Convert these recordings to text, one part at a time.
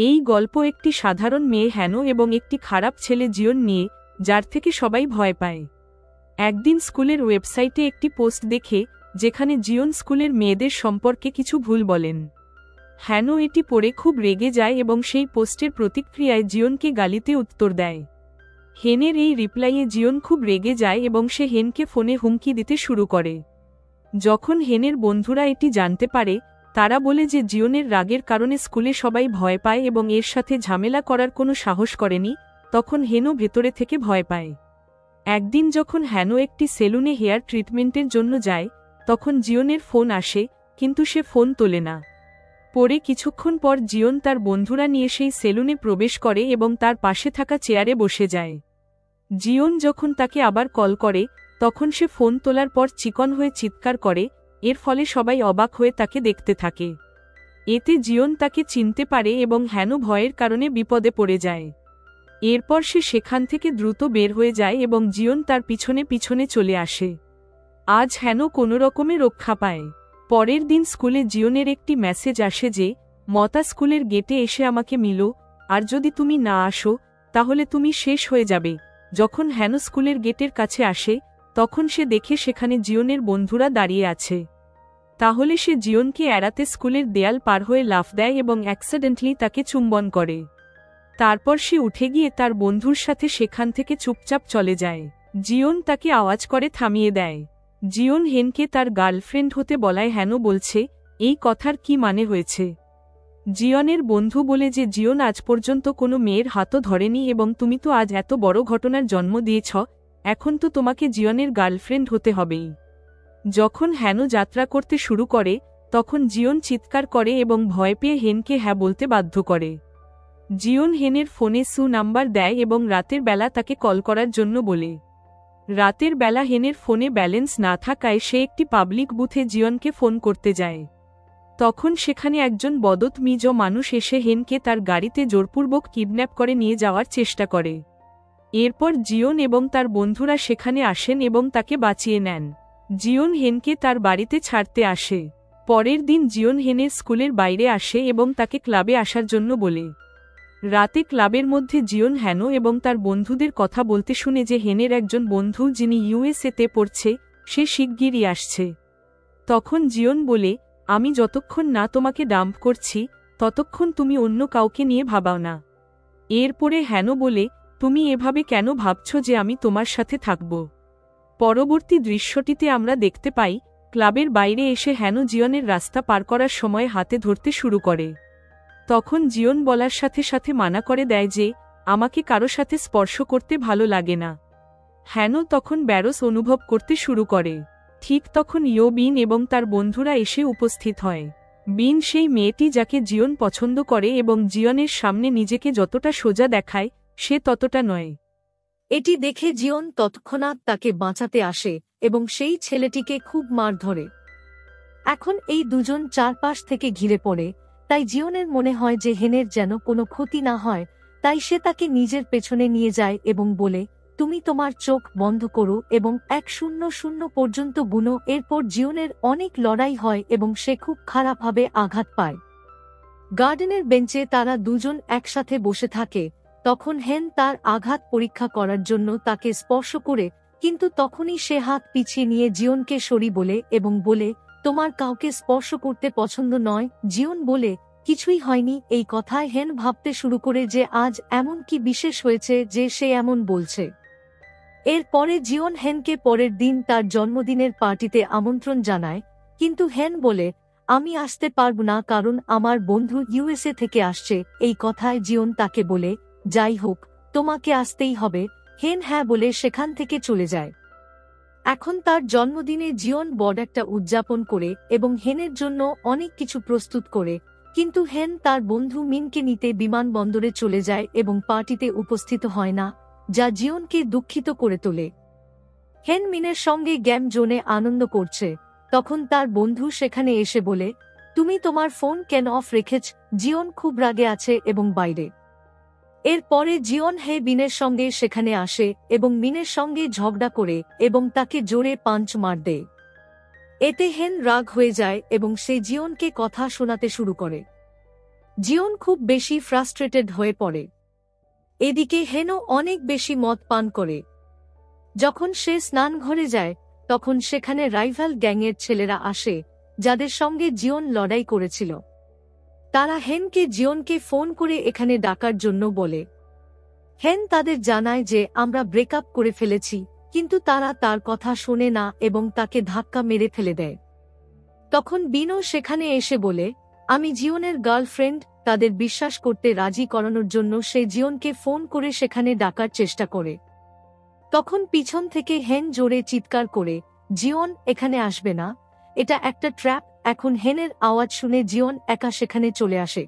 এই গল্প একটি সাধারণ মেয়ে হ্যানো এবং একটি খারাপ ছেলে জিওন নিয়ে, যার থেকে সবাই ভয় পায়। একদিন স্কুলের ওয়েবসাইটে একটি পোস্ট দেখে, যেখানে জিওন স্কুলের মেয়েদের সম্পর্কে কিছু ভুল বলেন। হ্যানো এটি পড়ে খুব রেগে যায় এবং সেই পোস্টের প্রতিক্রিয়ায় জিওনকে গালিতে উত্তর দেয়। হেনের এই রিপ্লাইয়ে জিওন খুব রেগে যায় এবং সে হেনকে ফোনে হুমকি দিতে শুরু করে। যখন হেনের বন্ধুরা এটি জানতে পারে, তারা বলে যে জিওনের রাগের কারণে স্কুলে সবাই ভয় পায় এবং এর সাথে ঝামেলা করার কোনো সাহস করেনি, তখন হেনও ভেতরে থেকে ভয় পায়। একদিন যখন হ্যানো একটি সেলুনে হেয়ার ট্রিটমেন্টের জন্য যায়, তখন জিওনের ফোন আসে, কিন্তু সে ফোন তোলে না। পরে কিছুক্ষণ পর জিওন তার বন্ধুরা নিয়ে সেই সেলুনে প্রবেশ করে এবং তার পাশে থাকা চেয়ারে বসে যায়। জিওন যখন তাকে আবার কল করে, তখন সে ফোন তোলার পর চিকন হয়ে চিৎকার করে, এর ফলে সবাই অবাক হয়ে তাকে দেখতে থাকে। এতে জিওন তাকে চিনতে পারে এবং হ্যানো ভয়ের কারণে বিপদে পড়ে যায়। এরপর সে সেখান থেকে দ্রুত বের হয়ে যায় এবং জিওন তার পিছনে পিছনে চলে আসে। আজ হ্যানো কোনো রকমে রক্ষা পায়। পরের দিন স্কুলে জিওনের একটি মেসেজ আসে যে, মতা স্কুলের গেটে এসে আমাকে মিলো, আর যদি তুমি না আসো, তাহলে তুমি শেষ হয়ে যাবে। যখন হ্যানো স্কুলের গেটের কাছে আসে, তখন সে দেখে সেখানে জিওনের বন্ধুরা দাঁড়িয়ে আছে। তাহলে সে জিওনকে এড়াতে স্কুলের দেয়াল পার হয়ে লাফ দেয় এবং অ্যাক্সিডেন্টলি তাকে চুম্বন করে। তারপর সে উঠে গিয়ে তার বন্ধুর সাথে সেখান থেকে চুপচাপ চলে যায়। জিওন তাকে আওয়াজ করে থামিয়ে দেয়। জিওন হেনকে তার গার্লফ্রেন্ড হতে বলায় হ্যানো বলছে, এই কথার কি মানে হয়েছে? জিওনের বন্ধু বলে যে জিওন আজ পর্যন্ত কোনো মেয়ের হাতও ধরেনি এবং তুমি তো আজ এত বড় ঘটনার জন্ম দিয়েছ, এখন তো তোমাকে জিওনের গার্লফ্রেন্ড হতে হবেই। যখন হ্যানো যাত্রা করতে শুরু করে, তখন জিওন চিৎকার করে এবং ভয় পেয়ে হেনকে হ্যাঁ বলতে বাধ্য করে। জিওন হেনের ফোনে নাম্বার দেয় এবং রাতের বেলা তাকে কল করার জন্য বলে। রাতের বেলা হেনের ফোনে ব্যালেন্স না থাকায় সে একটি পাবলিক বুথে জিওনকে ফোন করতে যায়। তখন সেখানে একজন বদতমিজ মানুষ এসে হেনকে তার গাড়িতে জোরপূর্বক কিডন্যাপ করে নিয়ে যাওয়ার চেষ্টা করে। এরপর জিওন এবং তার বন্ধুরা সেখানে আসেন এবং তাকে বাঁচিয়ে নেন। জিওন হেনকে তার বাড়িতে ছাড়তে আসে। পরের দিন জিওন হেনের স্কুলের বাইরে আসে এবং তাকে ক্লাবে আসার জন্য বলে। রাতে ক্লাবের মধ্যে জিওন হ্যানো এবং তার বন্ধুদের কথা বলতে শুনে যে হেনের একজন বন্ধু যিনি ইউএসএতে পড়ছে, সে শিগগিরই আসছে। তখন জিওন বলে, আমি যতক্ষণ না তোমাকে ডাম্প করছি, ততক্ষণ তুমি অন্য কাউকে নিয়ে ভাবাও না। এরপরে হ্যানো বলে, তুমি এভাবে কেন ভাবছ যে আমি তোমার সাথে থাকব? পরবর্তী দৃশ্যটিতে আমরা দেখতে পাই, ক্লাবের বাইরে এসে হ্যানো জিওনের রাস্তা পার করার সময় হাতে ধরতে শুরু করে। তখন জিওন বলার সাথে সাথে মানা করে দেয় যে, আমাকে কারো সাথে স্পর্শ করতে ভালো লাগে না। হ্যানো তখন ব্যারস অনুভব করতে শুরু করে। ঠিক তখন বিন এবং তার বন্ধুরা এসে উপস্থিত হয়। বিন সেই মেয়েটি যাকে জিওন পছন্দ করে এবং জিওনের সামনে নিজেকে যতটা সোজা দেখায়, সে ততটা নয়। এটি দেখে জিওন তৎক্ষণাৎ তাকে বাঁচাতে আসে এবং সেই ছেলেটিকে খুব মার ধরে। এখন এই দুজন চারপাশ থেকে ঘিরে পড়ে, তাই জিওনের মনে হয় যে হেনের যেন কোনো ক্ষতি না হয়, তাই সে তাকে নিজের পেছনে নিয়ে যায় এবং বলে, তুমি তোমার চোখ বন্ধ করো এবং 100 পর্যন্ত গুনো। এরপর জিওনের অনেক লড়াই হয় এবং সে খুব খারাপভাবে আঘাত পায়। গার্ডেনের বেঞ্চে তারা দুজন একসাথে বসে থাকে। তখন হেন তার আঘাত পরীক্ষা করার জন্য তাকে স্পর্শ করে, কিন্তু তখনই সে হাত পিছিয়ে নিয়ে জিওনকে সরি বলে এবং বলে, তোমার কাউকে স্পর্শ করতে পছন্দ নয়। জিওন বলে, কিছুই হয়নি। এই কথায় হেন ভাবতে শুরু করে যে আজ এমন কি বিশেষ হয়েছে যে সে এমন বলছে। এর পরে জিওন হেনকে পরের দিন তার জন্মদিনের পার্টিতে আমন্ত্রণ জানায়, কিন্তু হেন বলে, আমি আসতে পারব না কারণ আমার বন্ধু ইউএসএ থেকে আসছে। এই কথায় জিওন তাকে বলে, যাই হোক, তোমাকে আসতেই হবে। হেন হ্যাঁ বলে সেখান থেকে চলে যায়। এখন তার জন্মদিনে জিওন বড় একটা উদযাপন করে এবং হেনের জন্য অনেক কিছু প্রস্তুত করে, কিন্তু হেন তার বন্ধু মিনকে নিতে বিমানবন্দরে চলে যায় এবং পার্টিতে উপস্থিত হয় না, যা জিওনকে দুঃখিত করে তোলে। হেন মিনের সঙ্গে গেম জোনে আনন্দ করছে, তখন তার বন্ধু সেখানে এসে বলে, তুমি তোমার ফোন কেন অফ রেখেছ? জিওন খুব রাগে আছে এবং বাইরে। এর পরে জিওন বিনের সঙ্গে সেখানে আসে এবং মিনের সঙ্গে ঝগড়া করে এবং তাকে জোরে পাঞ্চ মার দেয়। এতে হেন রাগ হয়ে যায় এবং সে জিওনকে কথা শোনাতে শুরু করে। জিওন খুব বেশি ফ্রাস্ট্রেটেড হয়ে পড়ে। এদিকে হেনও অনেক বেশি মদ পান করে। যখন সে স্নানঘরে যায় তখন সেখানে রাইভাল গ্যাংয়ের ছেলেরা আসে, যাদের সঙ্গে জিওন লড়াই করেছিল। তারা হেনকে জিওনকে ফোন করে এখানে ডাকার জন্য বলে। হেন তাদের জানায় যে আমরা ব্রেকআপ করে ফেলেছি, কিন্তু তারা তার কথা শোনে না এবং তাকে ধাক্কা মেরে ফেলে দেয়। তখন বিনও সেখানে এসে বলে, আমি জিওনের গার্লফ্রেন্ড। তাদের বিশ্বাস করতে রাজি করানোর জন্য সে জিওনকে ফোন করে সেখানে ডাকার চেষ্টা করে। তখন পিছন থেকে হেন জোরে চিৎকার করে, জিওন এখানে আসবে না, এটা একটা ট্র্যাপ। এখন হেনের আওয়াজ শুনে জিওন একা সেখানে চলে আসে।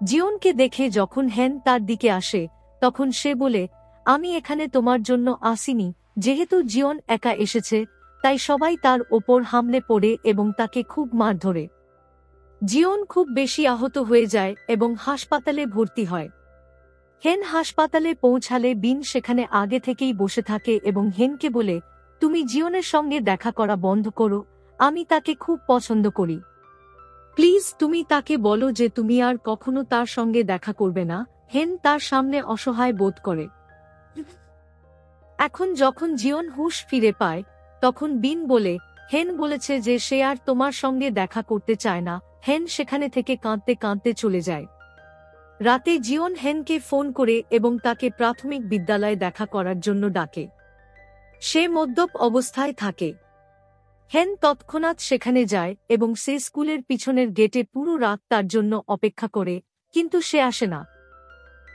জিওনকে দেখে যখন হেন তার দিকে আসে তখন সে বলে, আমি এখানে তোমার জন্য আসিনি। যেহেতু জিওন একা এসেছে তাই সবাই তার ওপর হামলে পড়ে এবং তাকে খুব মার ধরে। জিওন খুব বেশি আহত হয়ে যায় এবং হাসপাতালে ভর্তি হয়। হেন হাসপাতালে পৌঁছালে বিন সেখানে আগে থেকেই বসে থাকে এবং হেনকে বলে, তুমি জিওনের সঙ্গে দেখা করা বন্ধ করো, আমি তাকে খুব পছন্দ করি। প্লিজ তুমি তাকে বলো যে তুমি আর কখনো তার সঙ্গে দেখা করবে না। হেন তার সামনে অসহায় বোধ করে। এখন যখন জিওন হুঁশ ফিরে পায় তখন বিন বলে, হেন বলেছে যে সে আর তোমার সঙ্গে দেখা করতে চায় না। হেন সেখানে থেকে কাঁদতে কাঁদতে চলে যায়। রাতে জিওন হেনকে ফোন করে এবং তাকে প্রাথমিক বিদ্যালয়ে দেখা করার জন্য ডাকে। সে মদ্যপ অবস্থায় থাকে। হেন তৎক্ষণাৎ সেখানে যায় এবং সে স্কুলের পিছনের গেটে পুরো রাত তার জন্য অপেক্ষা করে, কিন্তু সে আসে না।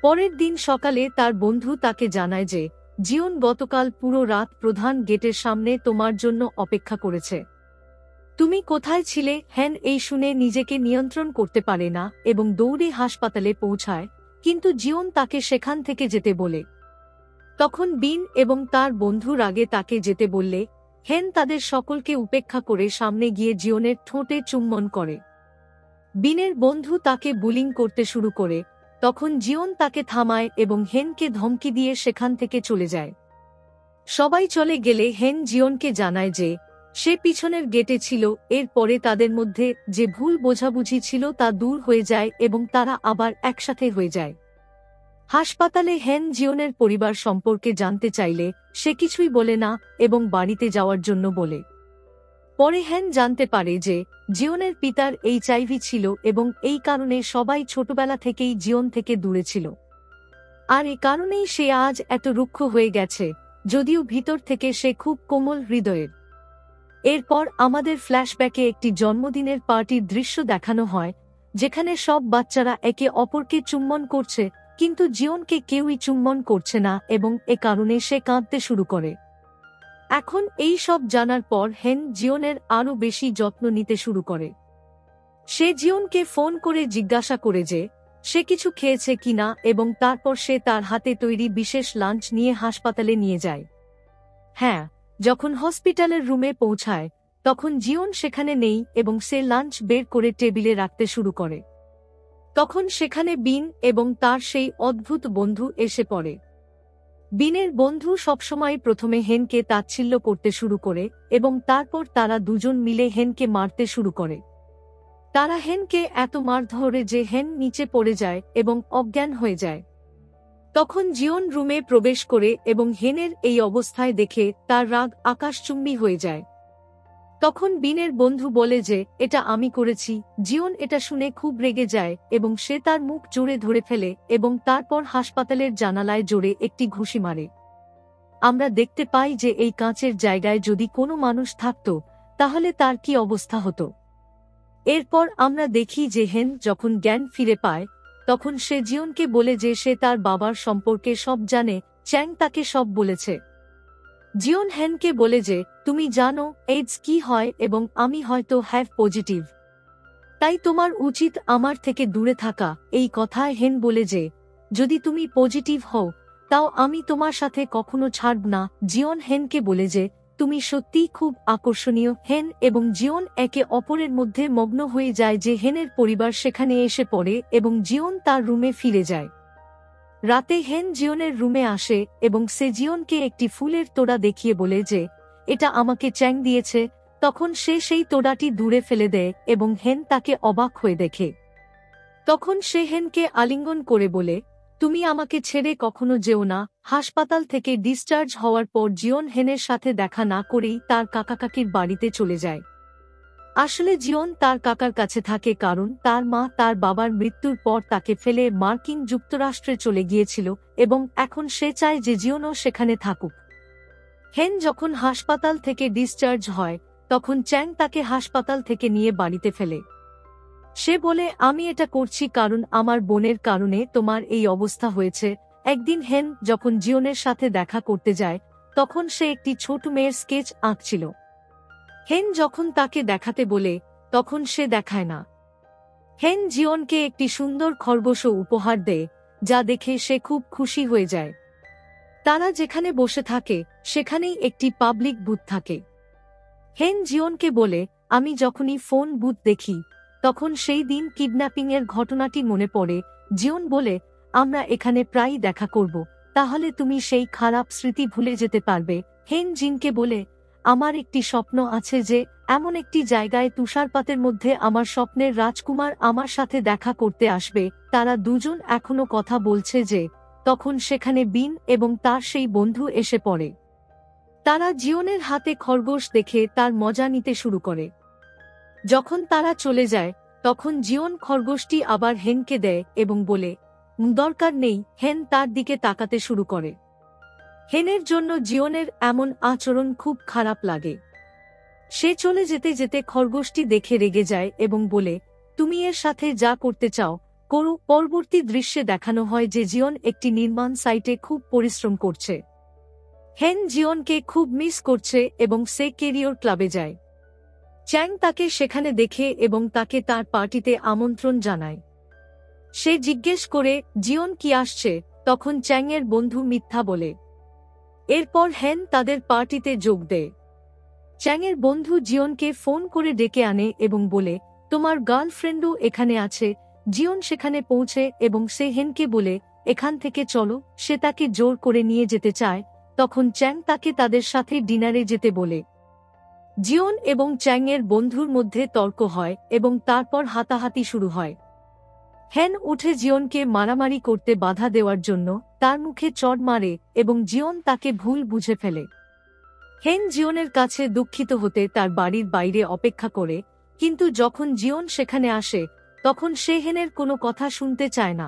পরের দিন সকালে তার বন্ধু তাকে জানায় যে জিওন গতকাল পুরো রাত প্রধান গেটের সামনে তোমার জন্য অপেক্ষা করেছে। তুমি কোথায় ছিলে? হেন এই শুনে নিজেকে নিয়ন্ত্রণ করতে পারে না এবং দৌড়ে হাসপাতালে পৌঁছায়, কিন্তু জিওন তাকে সেখান থেকে যেতে বলে। তখন বিন এবং তার বন্ধু রাগে তাকে যেতে বললে হেন তাদের সকলকে উপেক্ষা করে সামনে গিয়ে জিওনের ঠোঁটে চুম্বন করে। বিনের বন্ধু তাকে বুলিং করতে শুরু করে। তখন জিওন তাকে থামায় এবং হেনকে ধমকি দিয়ে সেখান থেকে চলে যায়। সবাই চলে গেলে হেন জিওনকে জানায় যে সে পিছনের গেটে ছিল। এরপরে তাদের মধ্যে যে ভুল বোঝাবুঝি ছিল তা দূর হয়ে যায় এবং তারা আবার একসাথে হয়ে যায়। হাসপাতালে হেন জিওনের পরিবার সম্পর্কে জানতে চাইলে সে কিছুই বলে না এবং বাড়িতে যাওয়ার জন্য বলে। পরে হেন জানতে পারে যে জিওনের পিতার HIV ছিল এবং এই কারণে সবাই ছোটবেলা থেকেই জিওন থেকে দূরে ছিল। আর এ কারণেই সে আজ এত রুক্ষ হয়ে গেছে, যদিও ভিতর থেকে সে খুব কোমল হৃদয়ের। এরপর আমাদের ফ্ল্যাশব্যাকে একটি জন্মদিনের পার্টির দৃশ্য দেখানো হয়, যেখানে সব বাচ্চারা একে অপরকে চুম্বন করছে, কিন্তু জিওনকে কেউই চুম্বন করছে না এবং এ কারণে সে কাঁদতে শুরু করে। এখন এই সব জানার পর হেন জিওনের আরও বেশি যত্ন নিতে শুরু করে। সে জিওনকে ফোন করে জিজ্ঞাসা করে যে সে কিছু খেয়েছে কিনা এবং তারপর সে তার হাতে তৈরি বিশেষ লাঞ্চ নিয়ে হাসপাতালে নিয়ে যায়। হ্যাঁ, যখন হসপিটালের রুমে পৌঁছায় তখন জিওন সেখানে নেই এবং সে লাঞ্চ বের করে টেবিলে রাখতে শুরু করে। তখন সেখানে বিন এবং তার সেই অদ্ভুত বন্ধু এসে পড়ে। বিনের বন্ধু সবসময় প্রথমে হেনকে তাচ্ছিল্য করতে শুরু করে এবং তারপর তারা দুজন মিলে হেনকে মারতে শুরু করে। তারা হেনকে এত মার ধরে যে হেন নিচে পড়ে যায় এবং অজ্ঞান হয়ে যায়। তখন জিওন রুমে প্রবেশ করে এবং হেনের এই অবস্থায় দেখে তার রাগ আকাশচুম্বী হয়ে যায়। তখন বিনের বন্ধু বলে যে এটা আমি করেছি। জিওন এটা শুনে খুব রেগে যায় এবং সে তার মুখ জোরে ধরে ফেলে এবং তারপর হাসপাতালের জানালায় জোরে একটি ঘুষি মারে। আমরা দেখতে পাই যে এই কাঁচের জায়গায় যদি কোনো মানুষ থাকত তাহলে তার কি অবস্থা হতো। এরপর আমরা দেখি যে হেন যখন জ্ঞান ফিরে পায় তখন সে জিওনকে বলে যে সে তার বাবার সম্পর্কে সব জানে, চ্যাং তাকে সব বলেছে। জিওন হেনকে বলে যে তুমি জানো এইডস কি হয় এবং আমি হয়তো হ্যাভ পজিটিভ, তাই তোমার উচিত আমার থেকে দূরে থাকা। এই কথায় হেন বলে যে যদি তুমি পজিটিভ হও তাও আমি তোমার সাথে কখনো ছাড়ব না। জিওন হেনকে বলে যে তুমি সত্যিই খুব আকর্ষণীয়। হেন এবং জিওন একে অপরের মধ্যে মগ্ন হয়ে যায় যে হেনের পরিবার সেখানে এসে পড়ে এবং জিওন তার রুমে ফিরে যায়। রাতে হেন জিওনের রুমে আসে এবং সে জিওনকে একটি ফুলের তোড়া দেখিয়ে বলে যে এটা আমাকে চ্যাং দিয়েছে। তখন সে সেই তোড়াটি দূরে ফেলে দেয় এবং হেন তাকে অবাক হয়ে দেখে। তখন সে হেনকে আলিঙ্গন করে বলে, তুমি আমাকে ছেড়ে কখনো যেও না। হাসপাতাল থেকে ডিসচার্জ হওয়ার পর জিওন হেনের সাথে দেখা না করেই তার কাকাকাকির বাড়িতে চলে যায়। আসলে জিওন তার কাকার কাছে থাকে কারণ তার মা তার বাবার মৃত্যুর পর তাকে ফেলে মার্কিন যুক্তরাষ্ট্রে চলে গিয়েছিল এবং এখন সে চায় যে জিওনও সেখানে থাকুক। হেন যখন হাসপাতাল থেকে ডিসচার্জ হয় তখন চ্যাং তাকে হাসপাতাল থেকে নিয়ে বাড়িতে ফেলে। সে বলে, আমি এটা করছি কারণ আমার বোনের কারণে তোমার এই অবস্থা হয়েছে। একদিন হেন যখন জিওনের সাথে দেখা করতে যায় তখন সে একটি ছোট মেয়ের স্কেচ আঁকছিল। হেন যখন তাকে দেখাতে বলে তখন সে দেখায় না। হেন জিওনকে একটি সুন্দর খরগোশও উপহার দেয়, যা দেখে সে খুব খুশি হয়ে যায়। তারা যেখানে বসে থাকে সেখানেই একটি পাবলিক বুথ থাকে। হেন জিওনকে বলে, আমি যখনই ফোন বুথ দেখি তখন সেই দিন কিডন্যাপিংয়ের ঘটনাটি মনে পড়ে। জিওন বলে, আমরা এখানে প্রায়ই দেখা করব, তাহলে তুমি সেই খারাপ স্মৃতি ভুলে যেতে পারবে। হেন জিনকে বলে, আমার একটি স্বপ্ন আছে যে এমন একটি জায়গায় তুষারপাতের মধ্যে আমার স্বপ্নের রাজকুমার আমার সাথে দেখা করতে আসবে। তারা দুজন এখনো কথা বলছে যে তখন সেখানে বিন এবং তার সেই বন্ধু এসে পড়ে। তারা জিওনের হাতে খরগোশ দেখে তার মজা নিতে শুরু করে। যখন তারা চলে যায় তখন জিওন খরগোশটি আবার হেনকে দেয় এবং বলে, দরকার নেই। হেন তার দিকে তাকাতে শুরু করে। হেনের জন্য জিওনের এমন আচরণ খুব খারাপ লাগে। সে চলে যেতে যেতে খরগোশটি দেখে রেগে যায় এবং বলে, তুমি এর সাথে যা করতে চাও করো। পরবর্তী দৃশ্যে দেখানো হয় যে জিওন একটি নির্মাণ সাইটে খুব পরিশ্রম করছে। হেন জিওনকে খুব মিস করছে এবং সে কেরিয়র ক্লাবে যায়। চ্যাং তাকে সেখানে দেখে এবং তাকে তার পার্টিতে আমন্ত্রণ জানায়। সে জিজ্ঞেস করে জিওন কি আসছে, তখন চ্যাংয়ের বন্ধু মিথ্যা বলে। এরপর হেন তাদের পার্টিতে যোগ দেয়। চ্যাংয়ের বন্ধু জিওনকে ফোন করে ডেকে আনে এবং বলে, তোমার গার্লফ্রেন্ডও এখানে আছে। জিওন সেখানে পৌঁছে এবং সে হেনকে বলে, এখান থেকে চলো। সে তাকে জোর করে নিয়ে যেতে চায়। তখন চ্যাং তাকে তাদের সাথে ডিনারে যেতে বলে। জিওন এবং চ্যাংয়ের বন্ধুর মধ্যে তর্ক হয় এবং তারপর হাতাহাতি শুরু হয়। হেন উঠে জিওনকে মারামারি করতে বাধা দেওয়ার জন্য তার মুখে চড় মারে এবং জিওন তাকে ভুল বুঝে ফেলে। হেন জিওনের কাছে দুঃখিত হতে তার বাড়ির বাইরে অপেক্ষা করে, কিন্তু যখন জিওন সেখানে আসে তখন সে হেনের কোনো কথা শুনতে চায় না।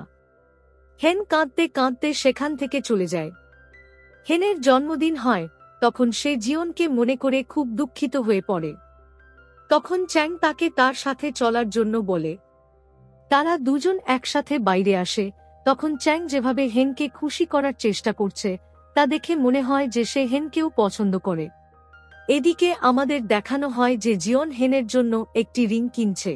হেন কাঁদতে কাঁদতে সেখান থেকে চলে যায়। হেনের জন্মদিন হয় তখন সে জিওনকে মনে করে খুব দুঃখিত হয়ে পড়ে। তখন চ্যাং তাকে তার সাথে চলার জন্য বলে। তারা দুজন একসাথে বাইরে আসে। তখন চ্যাং যেভাবে হেনকে খুশি করার চেষ্টা করছে তা দেখে মনে হয় যে সে হেনকেও পছন্দ করে। এদিকে আমাদের দেখানো হয় যে জিওন হেনের জন্য একটি রিং কিনছে।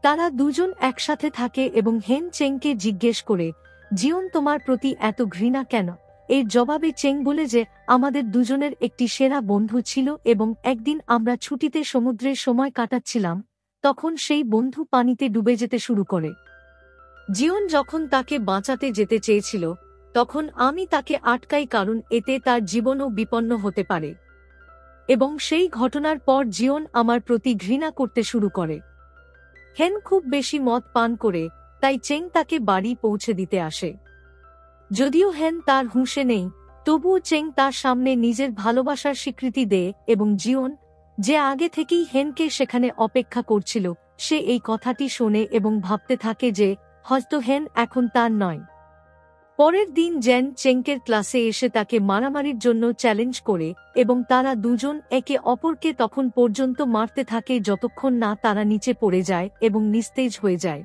তারা দুজন একসাথে থাকে এবং হেন চেংকে জিজ্ঞেস করে, জিওন তোমার প্রতি এত ঘৃণা কেন? এর জবাবে চেং বলে যে আমাদের দুজনের একটি সেরা বন্ধু ছিল এবং একদিন আমরা ছুটিতে সমুদ্রের সময় কাটাচ্ছিলাম, তখন সেই বন্ধু পানিতে ডুবে যেতে শুরু করে। জিওন যখন তাকে বাঁচাতে যেতে চেয়েছিল তখন আমি তাকে আটকাই কারণ এতে তার জীবনও বিপন্ন হতে পারে। এবং সেই ঘটনার পর জিওন আমার প্রতি ঘৃণা করতে শুরু করে। হেন খুব বেশি মদ পান করে, তাই চেং তাকে বাড়ি পৌঁছে দিতে আসে। যদিও হেন তার হুঁশে নেই, তবুও চেং তার সামনে নিজের ভালোবাসার স্বীকৃতি দেয় এবং জিওন, যে আগে থেকেই হেনকে সেখানে অপেক্ষা করছিল, সে এই কথাটি শোনে এবং ভাবতে থাকে যে হয়তো হেন এখন তার নয়। পরের দিন জেন চেংকের ক্লাসে এসে তাকে মারামারির জন্য চ্যালেঞ্জ করে এবং তারা দুজন একে অপরকে তখন পর্যন্ত মারতে থাকে যতক্ষণ না তারা নিচে পড়ে যায় এবং নিস্তেজ হয়ে যায়।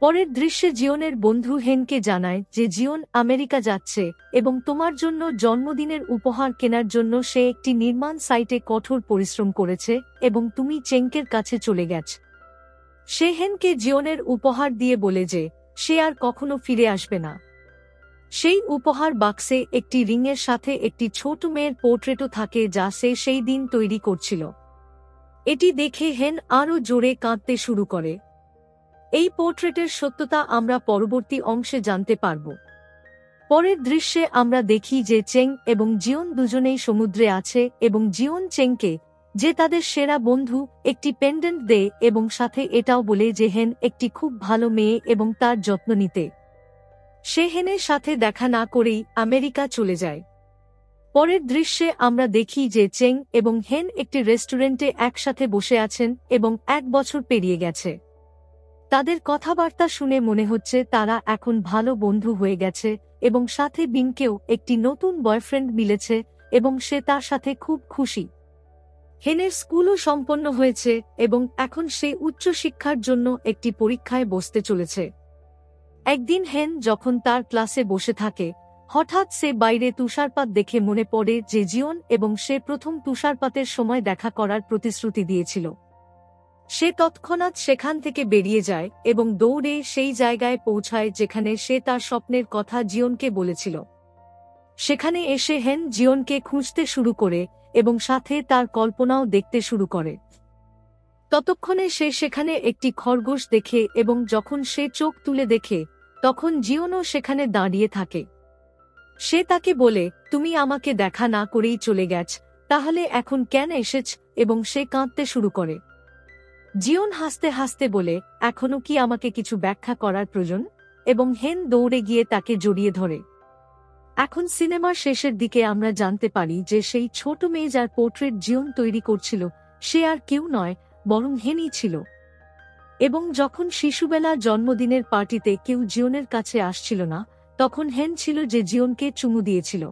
পরের দৃশ্যে জিওনের বন্ধু হেনকে জানায় যে জিওন আমেরিকা যাচ্ছে এবং তোমার জন্য জন্মদিনের উপহার কেনার জন্য সে একটি নির্মাণ সাইটে কঠোর পরিশ্রম করেছে এবং তুমি চেংকের কাছে চলে গেছ। সে হেনকে জিওনের উপহার দিয়ে বলে যে সে আর কখনো ফিরে আসবে না। সেই উপহার বাক্সে একটি রিংয়ের সাথে একটি ছোট মেয়ের পোর্ট্রেটও থাকে যা সে সেই দিন তৈরি করছিল। এটি দেখে হেন আরও জোরে কাঁদতে শুরু করে। এই পোর্ট্রেটের সত্যতা আমরা পরবর্তী অংশে জানতে পারব। পরের দৃশ্যে আমরা দেখি যে চেং এবং জিওন দুজনেই সমুদ্রে আছে এবং জিওন চেংকে যে তাদের সেরা বন্ধু একটি পেন্ডেন্ট দেয় এবং সাথে এটাও বলে যে হেন একটি খুব ভালো মেয়ে এবং তার যত্ন নিতে। সে হেনের সাথে দেখা না করেই আমেরিকা চলে যায়। পরের দৃশ্যে আমরা দেখি যে চেং এবং হেন একটি রেস্টুরেন্টে একসাথে বসে আছেন এবং 1 বছর পেরিয়ে গেছে। তাদের কথাবার্তা শুনে মনে হচ্ছে তারা এখন ভালো বন্ধু হয়ে গেছে এবং সাথে বিনকেও একটি নতুন বয়ফ্রেন্ড মিলেছে এবং সে তার সাথে খুব খুশি। হেনের স্কুলও সম্পন্ন হয়েছে এবং এখন সে উচ্চশিক্ষার জন্য একটি পরীক্ষায় বসতে চলেছে। একদিন হেন যখন তার ক্লাসে বসে থাকে, হঠাৎ সে বাইরে তুষারপাত দেখে মনে পড়ে যে জিওন এবং সে প্রথম তুষারপাতের সময় দেখা করার প্রতিশ্রুতি দিয়েছিল। সে তৎক্ষণাৎ সেখান থেকে বেরিয়ে যায় এবং দৌড়ে সেই জায়গায় পৌঁছায় যেখানে সে তার স্বপ্নের কথা জিওনকে বলেছিল। সেখানে এসে হেন জিওনকে খুঁজতে শুরু করে এবং সাথে তার কল্পনাও দেখতে শুরু করে। ততক্ষণে সে সেখানে একটি খরগোশ দেখে এবং যখন সে চোখ তুলে দেখে তখন জিওনও সেখানে দাঁড়িয়ে থাকে। সে তাকে বলে, তুমি আমাকে দেখা না করেই চলে গেছ, তাহলে এখন কেন এসেছ? এবং সে কাঁদতে শুরু করে। জিওন হাসতে হাসতে বলে, এখনো কি আমাকে কিছু ব্যাখ্যা করার প্রয়োজন? এবং হেন দৌড়ে গিয়ে তাকে জড়িয়ে ধরে। এখন সিনেমার শেষের দিকে আমরা জানতে পারি যে সেই ছোট মেয়ে যার পোর্ট্রেট জিওন তৈরি করছিল সে আর কেউ নয় বরং হেনই ছিল। এবং যখন শিশুবেলার জন্মদিনের পার্টিতে কেউ জিওনের কাছে আসছিল না, তখন হেন ছিল যে জিওনকে চুমু দিয়েছিল।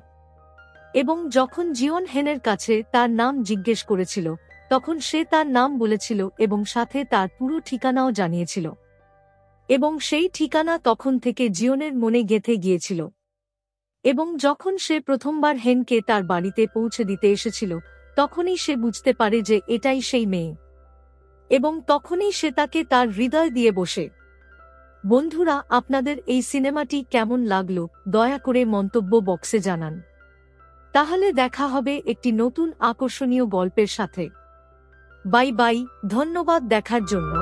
এবং যখন জিওন হেনের কাছে তার নাম জিজ্ঞেস করেছিল তখন সে তার নাম বলেছিল এবং সাথে তার পুরো ঠিকানাও জানিয়েছিল। এবং সেই ঠিকানা তখন থেকে জিওনের মনে গেঁথে গিয়েছিল। এবং যখন সে প্রথমবার হেনকে তার বাড়িতে পৌঁছে দিতে এসেছিল তখনই সে বুঝতে পারে যে এটাই সেই মেয়ে। এবং তখনই সে তাকে তার হৃদয় দিয়ে বসে। বন্ধুরা, আপনাদের এই সিনেমাটি কেমন লাগলো দয়া করে মন্তব্য বক্সে জানান। তাহলে দেখা হবে একটি নতুন আকর্ষণীয় গল্পের সাথে। বাই বাই, ধন্যবাদ দেখার জন্য।